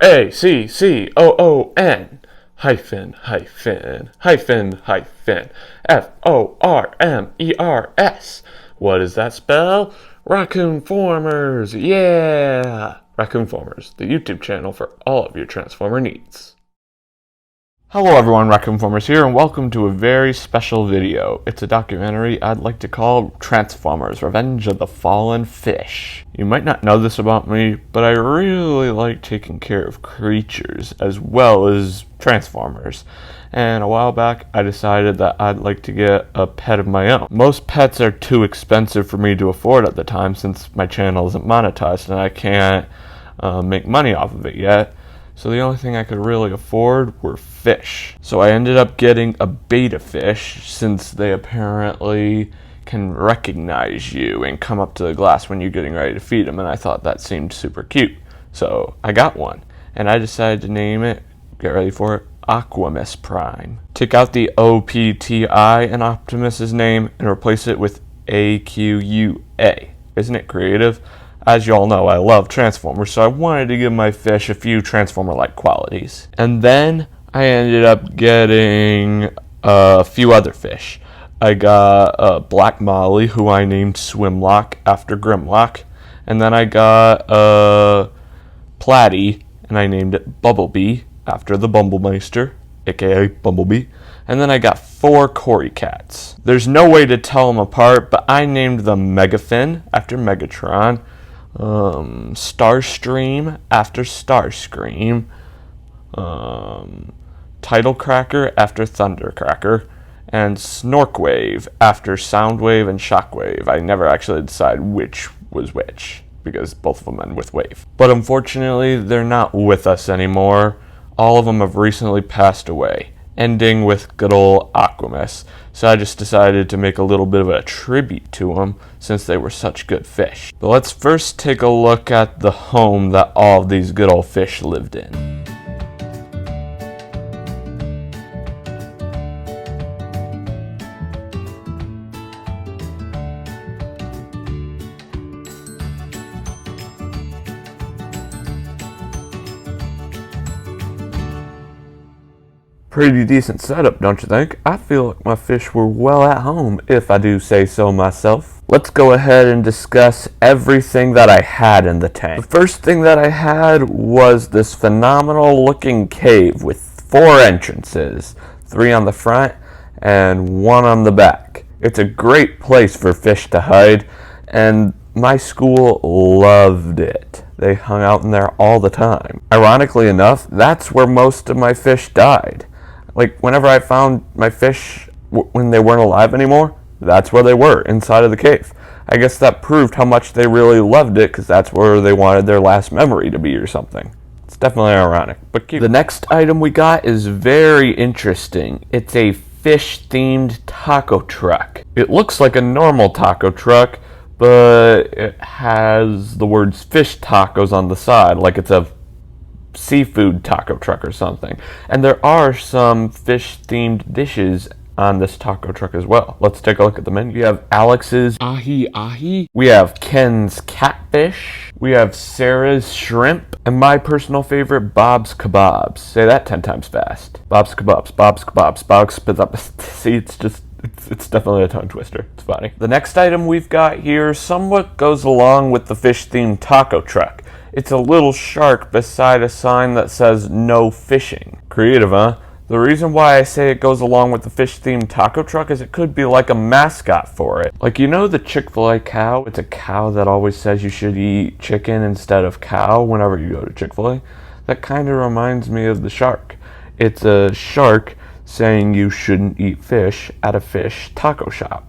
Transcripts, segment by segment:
Raccoon hyphen hyphen hyphen hyphen Formers. What does that spell? Raccoon-Formers, yeah! Raccoon-Formers, the YouTube channel for all of your Transformer needs. Hello everyone, Raccoon-Formers here, and welcome to a very special video. It's a documentary I'd like to call Transformers, Revenge of the Fallen Fish. You might not know this about me, but I really like taking care of creatures as well as Transformers. And a while back, I decided that I'd like to get a pet of my own. Most pets are too expensive for me to afford at the time since my channel isn't monetized and I can't make money off of it yet. So the only thing I could really afford were fish. So I ended up getting a betta fish since they apparently can recognize you and come up to the glass when you're getting ready to feed them, and I thought that seemed super cute. So I got one, and I decided to name it, get ready for it, Aquamus Prime. Take out the O-P-T-I in Optimus's name and replace it with A-Q-U-A. Isn't it creative? As you all know, I love Transformers, so I wanted to give my fish a few Transformer-like qualities. And then I ended up getting a few other fish. I got Black Molly, who I named SwimLock after Grimlock. And then I got Platty, and I named it BubbleBee after the Bumblemeister, aka BubbleBee. And then I got 4 Cory Cats. There's no way to tell them apart, but I named them MegaFin after Megatron, StarStream after StarScream, TidalCracker after ThunderCracker, and SnorkWave after Soundwave and Shockwave. I never actually decided which was which, because both of them end with wave. But unfortunately, they're not with us anymore. All of them have recently passed away, ending with good old Aquamus. So I just decided to make a little bit of a tribute to them since they were such good fish. But let's first take a look at the home that all of these good old fish lived in. Pretty decent setup, don't you think? I feel like my fish were well at home, if I do say so myself. Let's go ahead and discuss everything that I had in the tank. The first thing that I had was this phenomenal looking cave with 4 entrances, 3 on the front and 1 on the back. It's a great place for fish to hide, and my school loved it. They hung out in there all the time. Ironically enough, that's where most of my fish died. Like, whenever I found my fish when they weren't alive anymore, that's where they were, inside of the cave. I guess that proved how much they really loved it, because that's where they wanted their last memory to be or something. It's definitely ironic, but cute. The next item we got is very interesting. It's a fish-themed taco truck. It looks like a normal taco truck, but it has the words fish tacos on the side, like it's a seafood taco truck or something. And there are some fish-themed dishes on this taco truck as well. Let's take a look at the menu. We have Alex's Ahi Ahi. We have Ken's Catfish. We have Sarah's Shrimp. And my personal favorite, Bob's Kebabs. Say that 10 times fast. Bob's Kebabs, Bob's Kebabs, Bob's Kebabs. See, it's definitely a tongue twister. It's funny. The next item we've got here somewhat goes along with the fish-themed taco truck. It's a little shark beside a sign that says no fishing. Creative, huh? The reason why I say it goes along with the fish-themed taco truck is it could be like a mascot for it. Like, you know the Chick-fil-A cow? It's a cow that always says you should eat chicken instead of cow whenever you go to Chick-fil-A. That kind of reminds me of the shark. It's a shark saying you shouldn't eat fish at a fish taco shop.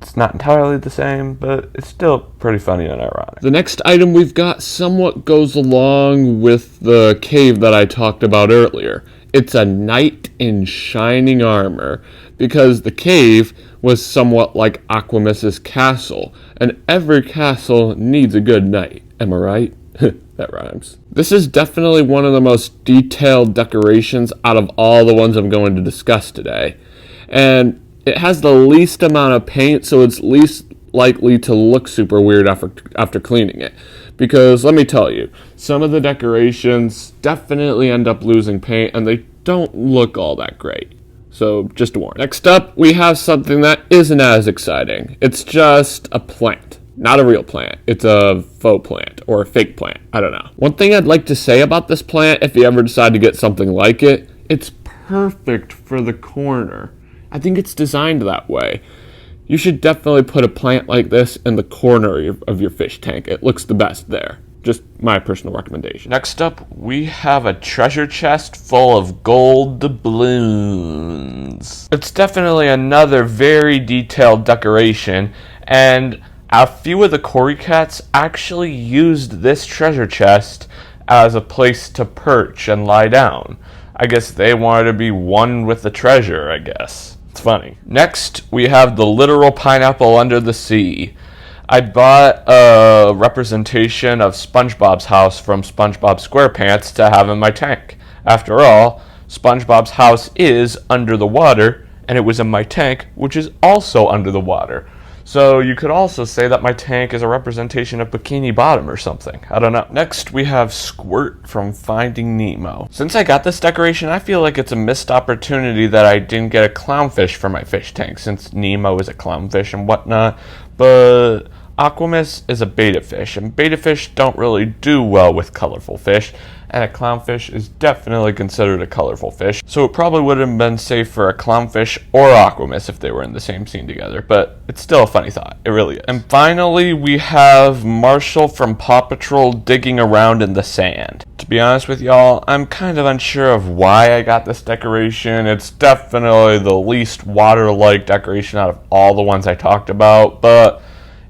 It's not entirely the same, but it's still pretty funny and ironic. The next item we've got somewhat goes along with the cave that I talked about earlier. It's a knight in shining armor, because the cave was somewhat like Aquamus's castle, and every castle needs a good knight. Am I right? That rhymes. This is definitely one of the most detailed decorations out of all the ones I'm going to discuss today. And it has the least amount of paint, so it's least likely to look super weird after cleaning it. Because let me tell you, some of the decorations definitely end up losing paint and they don't look all that great. So just a warning. Next up, we have something that isn't as exciting. It's just a plant, not a real plant. It's a faux plant or a fake plant. I don't know. One thing I'd like to say about this plant, if you ever decide to get something like it, it's perfect for the corner. I think it's designed that way. You should definitely put a plant like this in the corner of your fish tank. It looks the best there. Just my personal recommendation. Next up, we have a treasure chest full of gold doubloons. It's definitely another very detailed decoration, and a few of the Cory Cats actually used this treasure chest as a place to perch and lie down. I guess they wanted to be one with the treasure, I guess. It's funny. Next, we have the literal pineapple under the sea. I bought a representation of SpongeBob's house from SpongeBob SquarePants to have in my tank. After all, SpongeBob's house is under the water, and it was in my tank, which is also under the water. So you could also say that my tank is a representation of Bikini Bottom or something. I don't know. Next, we have Squirt from Finding Nemo. Since I got this decoration, I feel like it's a missed opportunity that I didn't get a clownfish for my fish tank, since Nemo is a clownfish and whatnot. But Aquamus is a betta fish, and betta fish don't really do well with colorful fish, and a clownfish is definitely considered a colorful fish, so it probably would have been safe for a clownfish or Aquamus if they were in the same scene together, but it's still a funny thought. It really is. And finally, we have Marshall from Paw Patrol digging around in the sand. To be honest with y'all, I'm kind of unsure of why I got this decoration. It's definitely the least water-like decoration out of all the ones I talked about, but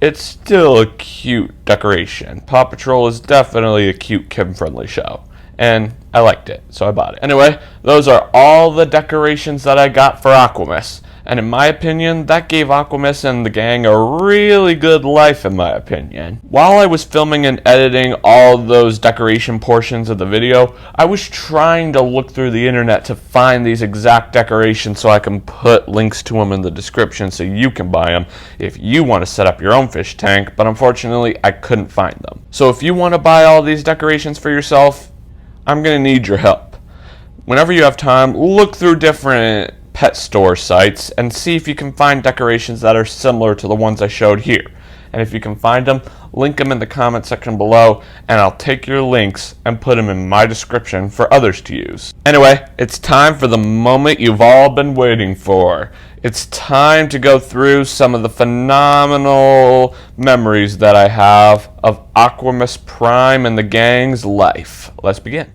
it's still a cute decoration. Paw Patrol is definitely a cute kid-friendly show, and I liked it, so I bought it. Anyway, those are all the decorations that I got for Aquamus, and in my opinion, that gave Aquamus and the gang a really good life, in my opinion. While I was filming and editing all those decoration portions of the video, I was trying to look through the internet to find these exact decorations so I can put links to them in the description so you can buy them if you want to set up your own fish tank, but unfortunately, I couldn't find them. So if you want to buy all these decorations for yourself, I'm going to need your help. Whenever you have time, look through different pet store sites and see if you can find decorations that are similar to the ones I showed here. And if you can find them, link them in the comment section below, and I'll take your links and put them in my description for others to use. Anyway, it's time for the moment you've all been waiting for. It's time to go through some of the phenomenal memories that I have of Aquamus Prime and the gang's life. Let's begin.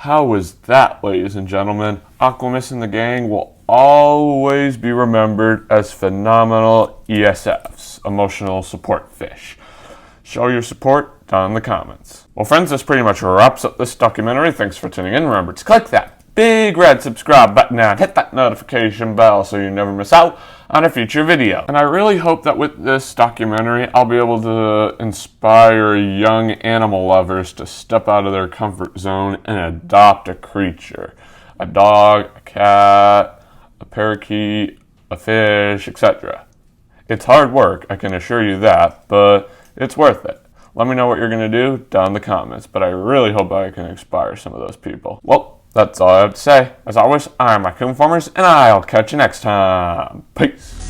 How was that, ladies and gentlemen? Aquamus and the gang will always be remembered as phenomenal ESFs, emotional support fish. Show your support down in the comments. Well, friends, this pretty much wraps up this documentary. Thanks for tuning in. Remember to click that big red subscribe button and hit that notification bell so you never miss out on a future video. And I really hope that with this documentary, I'll be able to inspire young animal lovers to step out of their comfort zone and adopt a creature. A dog, a cat, a parakeet, a fish, etc. It's hard work, I can assure you that, but it's worth it. Let me know what you're going to do down in the comments, but I really hope I can inspire some of those people. Well, that's all I have to say. As always, I'm Raccoon-Formers, and I'll catch you next time. Peace.